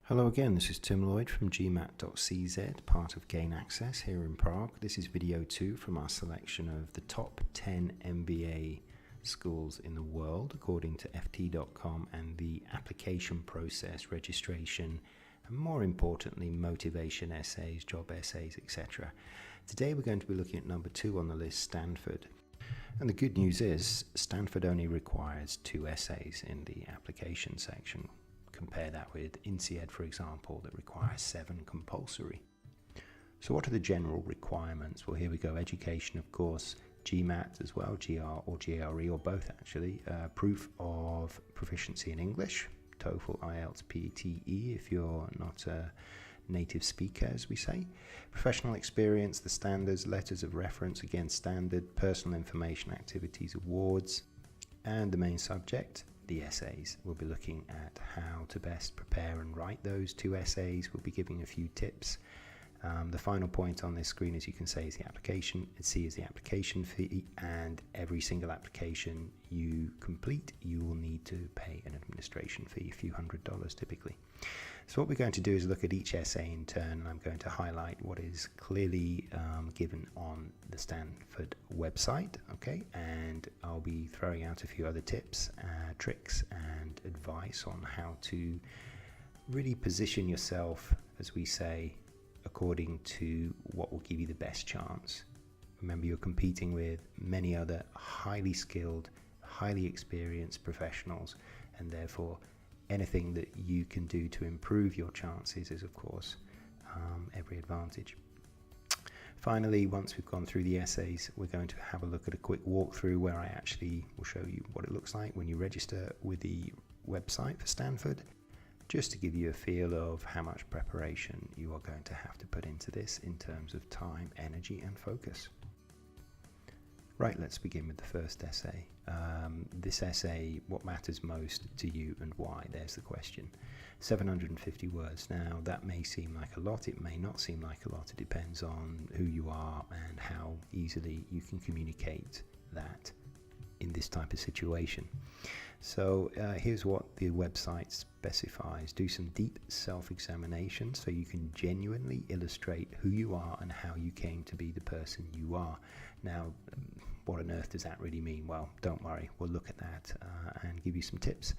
Hello again, this is Tim Lloyd from gmat.cz, part of Gain Access here in Prague. This is video 2 from our selection of the top 10 MBA schools in the world according to ft.com and the application process, registration, and more importantly motivation essays, job essays, etc. Today we're going to be looking at number 2 on the list, Stanford. And the good news is Stanford only requires 2 essays in the application section. Compare that with INSEAD, for example, that requires 7 compulsory. So what are the general requirements? Well, here we go. Education, of course, GMAT as well, GR or GRE, or both actually. Proof of proficiency in English, TOEFL, IELTS, PTE, if you're not a native speaker, as we say. Professional experience, the standards, letters of reference, again standard, personal information, activities, awards, and the main subject, the essays. We'll be looking at how to best prepare and write those 2 essays. We'll be giving a few tips. The final point on this screen, as you can see, is the application. C is the application fee, and every single application you complete, you will need to pay an administration fee, a few $100s typically. So what we're going to do is look at each essay in turn, and I'm going to highlight what is clearly given on the Stanford website, okay? And I'll be throwing out a few other tips, tricks, and advice on how to really position yourself, as we say, according to what will give you the best chance. Remember, you're competing with many other highly skilled, highly experienced professionals, and therefore anything that you can do to improve your chances is, of course, every advantage. Finally, once we've gone through the essays, we're going to have a look at a quick walkthrough where I actually will show you what it looks like when you register with the website for Stanford, just to give you a feel of how much preparation you are going to have to put into this in terms of time, energy, and focus. Right, let's begin with the first essay. This essay, what matters most to you and why? There's the question. 750 words. Now, that may seem like a lot, it may not seem like a lot. It depends on who you are and how easily you can communicate that in this type of situation. So here's what the website specifies. Do some deep self-examination so you can genuinely illustrate who you are and how you came to be the person you are. Now, what on earth does that really mean? Well, don't worry, we'll look at that and give you some tips.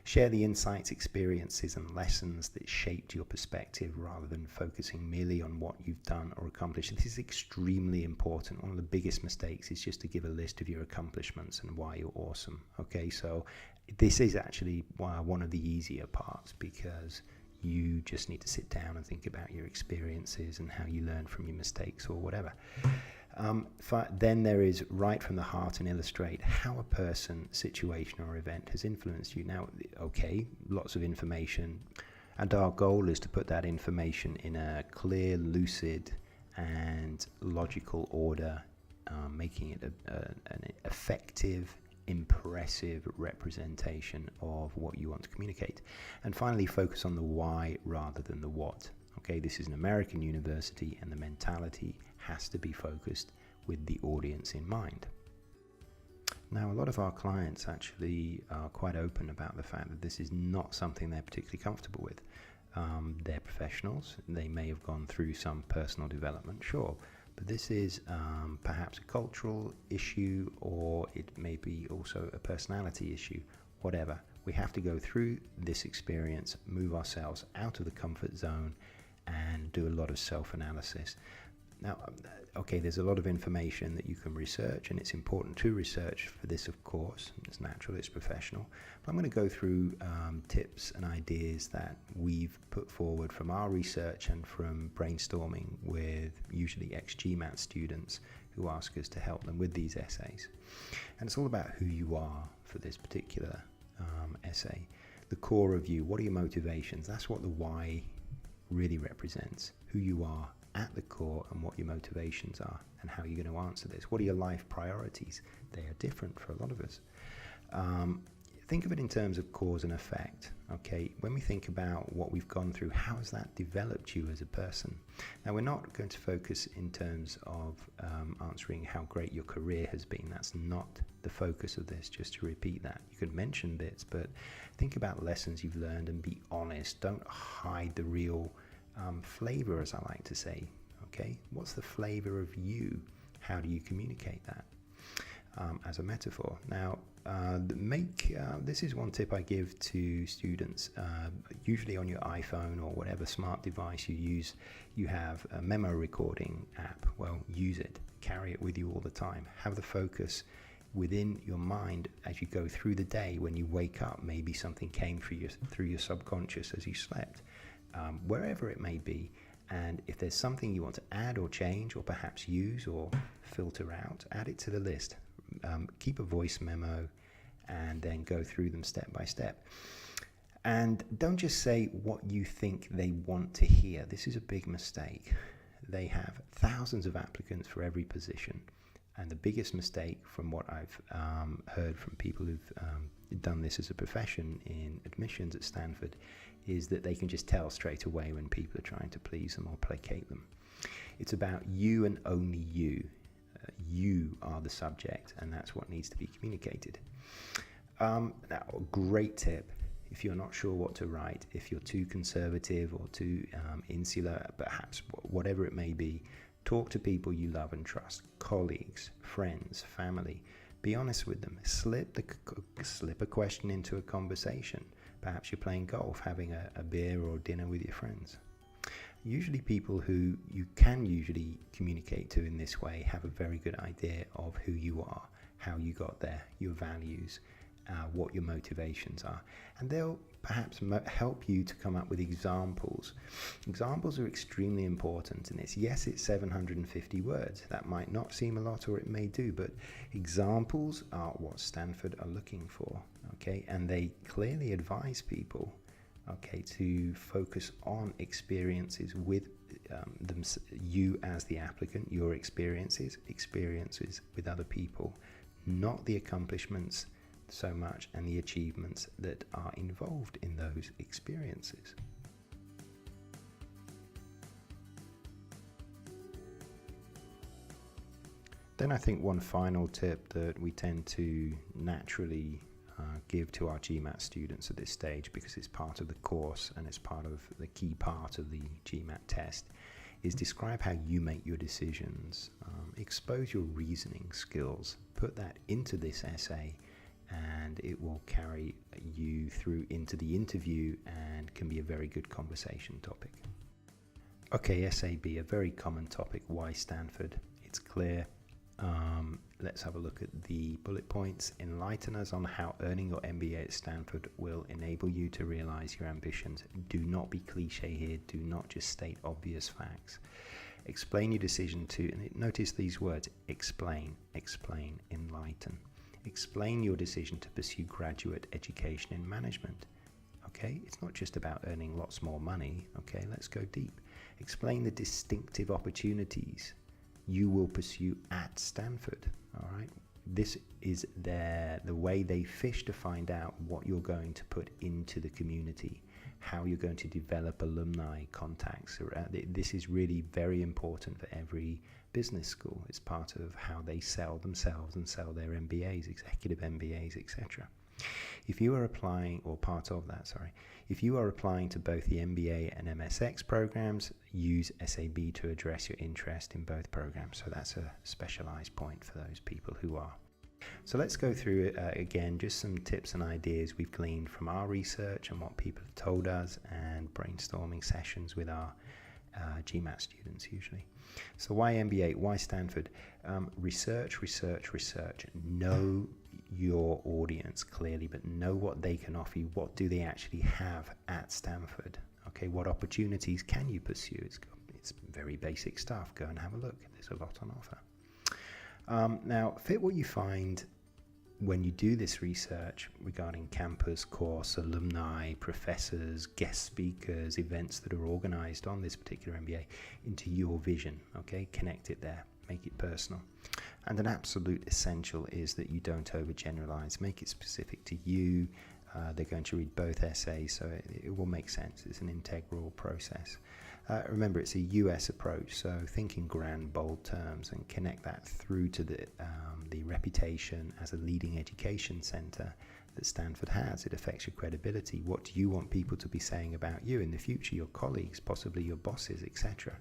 Share the insights, experiences, and lessons that shaped your perspective rather than focusing merely on what you've done or accomplished. This is extremely important. One of the biggest mistakes is just to give a list of your accomplishments and why you're awesome. Okay, so this is actually one of the easier parts, because you just need to sit down and think about your experiences and how you learn from your mistakes or whatever. Then there is write from the heart and illustrate how a person, situation, or event has influenced you. Now, okay, lots of information, and our goal is to put that information in a clear, lucid, and logical order, making it an effective, impressive representation of what you want to communicate. And finally, focus on the why rather than the what. Okay, this is an American university, and the mentality has to be focused with the audience in mind. Now, a lot of our clients actually are quite open about the fact that this is not something they're particularly comfortable with. They're professionals, they may have gone through some personal development, sure, but this is perhaps a cultural issue, or it may be also a personality issue, whatever. We have to go through this experience, move ourselves out of the comfort zone, and do a lot of self-analysis. Now, okay, there's a lot of information that you can research, and it's important to research for this, of course. It's natural, it's professional. But I'm going to go through tips and ideas that we've put forward from our research and from brainstorming with usually ex-GMAT students who ask us to help them with these essays. And it's all about who you are for this particular essay. The core of you, what are your motivations? That's what the why really represents, who you are at the core and what your motivations are and how you're going to answer this. What are your life priorities? They are different for a lot of us. think of it in terms of cause and effect. Okay, when we think about what we've gone through, how has that developed you as a person? Now, we're not going to focus in terms of answering how great your career has been. That's not the focus of this, just to repeat that. You could mention bits, but think about lessons you've learned and be honest. Don't hide the real flavor, as I like to say. Okay, what's the flavor of you? How do you communicate that? As a metaphor. Now, this is one tip I give to students. Usually on your iPhone or whatever smart device you use, you have a memo recording app. Well, use it. Carry it with you all the time. Have the focus within your mind as you go through the day. When you wake up, maybe something came through your subconscious as you slept, wherever it may be. And if there's something you want to add or change or perhaps use or filter out, add it to the list. Keep a voice memo and then go through them step by step. And don't just say what you think they want to hear. This is a big mistake. They have thousands of applicants for every position. And the biggest mistake, from what I've heard from people who've done this as a profession in admissions at Stanford, is that they can just tell straight away when people are trying to please them or placate them. It's about you and only you. You are the subject, and that's what needs to be communicated. Now, a great tip, if you're not sure what to write, if you're too conservative or too insular, perhaps whatever it may be, talk to people you love and trust, colleagues, friends, family. Be honest with them. Slip a question into a conversation. Perhaps you're playing golf, having a beer or dinner with your friends. Usually people who you can usually communicate to in this way have a very good idea of who you are, how you got there, your values, what your motivations are. And they'll perhaps help you to come up with examples. Examples are extremely important in this. Yes, it's 750 words. That might not seem a lot, or it may do, but examples are what Stanford are looking for, okay? And they clearly advise people, okay, to focus on experiences with you as the applicant, your experiences with other people, not the accomplishments so much and the achievements that are involved in those experiences. Then I think one final tip that we tend to naturally give to our GMAT students at this stage, because it's part of the course and it's part of the key part of the GMAT test, is describe how you make your decisions. Expose your reasoning skills. Put that into this essay, and it will carry you through into the interview and can be a very good conversation topic. Okay, SAB, a very common topic. Why Stanford? It's clear. Let's have a look at the bullet points. Enlighten us on how earning your MBA at Stanford will enable you to realize your ambitions. Do not be cliche here. Do not just state obvious facts. Explain your decision to, and notice these words, explain, enlighten. Explain your decision to pursue graduate education in management. Okay, it's not just about earning lots more money. Okay, let's go deep. Explain the distinctive opportunities you will pursue at Stanford. All right, this is the way they fish to find out what you're going to put into the community, how you're going to develop alumni contacts. This is really very important for every business school. It's part of how they sell themselves and sell their MBAs, executive MBAs, etc. If you are applying, or part of that, if you are applying to both the MBA and MSX programs, use SAB to address your interest in both programs. So that's a specialized point for those people who are. So let's go through again, just some tips and ideas we've gleaned from our research and what people have told us, and brainstorming sessions with our GMAT students usually. So why MBA? Why Stanford? Research. Know your audience clearly, but know what they can offer you. What do they actually have at Stanford? Okay, what opportunities can you pursue? It's very basic stuff. Go and have a look. There's a lot on offer. Now, fit what you find when you do this research regarding campus, course, alumni, professors, guest speakers, events that are organized on this particular MBA into your vision. Okay, connect it there. make it personal. And an absolute essential is that you don't overgeneralize. Make it specific to you. They're going to read both essays, so it will make sense. It's an integral process. Remember, it's a US approach, so think in grand, bold terms and connect that through to the reputation as a leading education center that Stanford has. It affects your credibility. What do you want people to be saying about you in the future, your colleagues, possibly your bosses, etc.?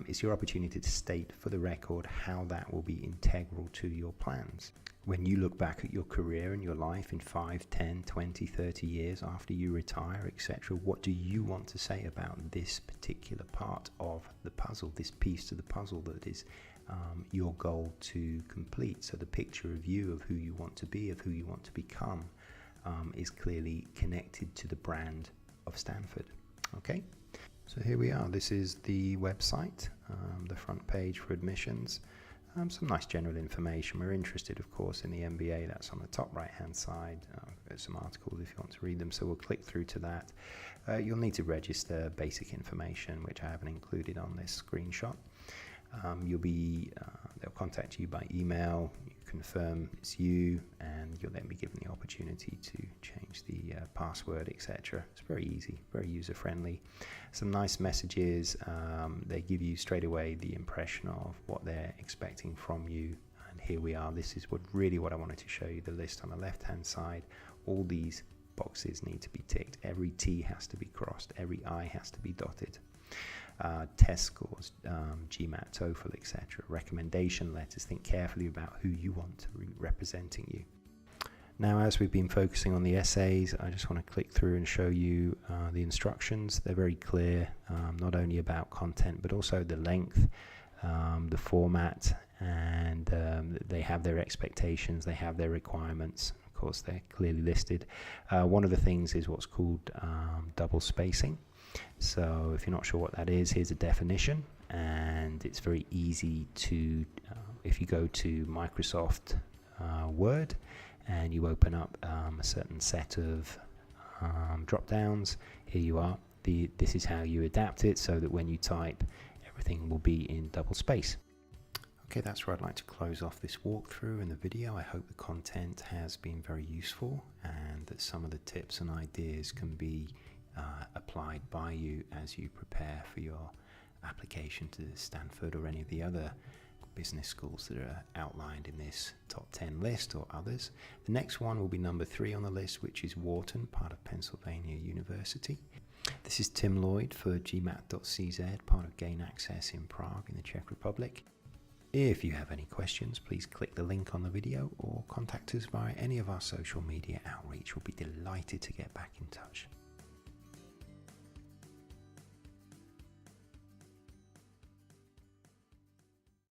It's your opportunity to state for the record how that will be integral to your plans. When you look back at your career and your life in 5, 10, 20, 30 years after you retire, etc., what do you want to say about this particular part of the puzzle, this piece to the puzzle that is your goal to complete? So the picture of you, of who you want to be, of who you want to become, is clearly connected to the brand of Stanford. Okay? So here we are. This is the website, the front page for admissions. Some nice general information. We're interested, of course, in the MBA. That's on the top right-hand side. There's some articles if you want to read them, so we'll click through to that. You'll need to register basic information, which I haven't included on this screenshot. They'll contact you by email. You confirm it's you, and you'll then be given the opportunity to change the password, etc. It's very easy, very user-friendly. Some nice messages. They give you straight away the impression of what they're expecting from you. And here we are. This is what I wanted to show you. The list on the left-hand side. All these boxes need to be ticked. Every T has to be crossed. Every I has to be dotted. Test scores, GMAT, TOEFL, etc. Recommendation letters. Think carefully about who you want to be representing you. Now, as we've been focusing on the essays, I just want to click through and show you the instructions. They're very clear, not only about content, but also the length, the format, and they have their expectations, they have their requirements. Of course, they're clearly listed. One of the things is what's called double spacing. So if you're not sure what that is, here's a definition, and it's very easy to, if you go to Microsoft Word and you open up a certain set of drop downs, here you are. This is how you adapt it so that when you type, everything will be in double space. Okay, that's where I'd like to close off this walkthrough in the video. I hope the content has been very useful and that some of the tips and ideas can be applied by you as you prepare for your application to Stanford or any of the other business schools that are outlined in this top 10 list or others. The next one will be number 3 on the list, which is Wharton, part of Pennsylvania University. This is Tim Lloyd for GMAT.cz, part of Gain Access in Prague in the Czech Republic. If you have any questions, please click the link on the video or contact us via any of our social media outreach. We'll be delighted to get back in touch.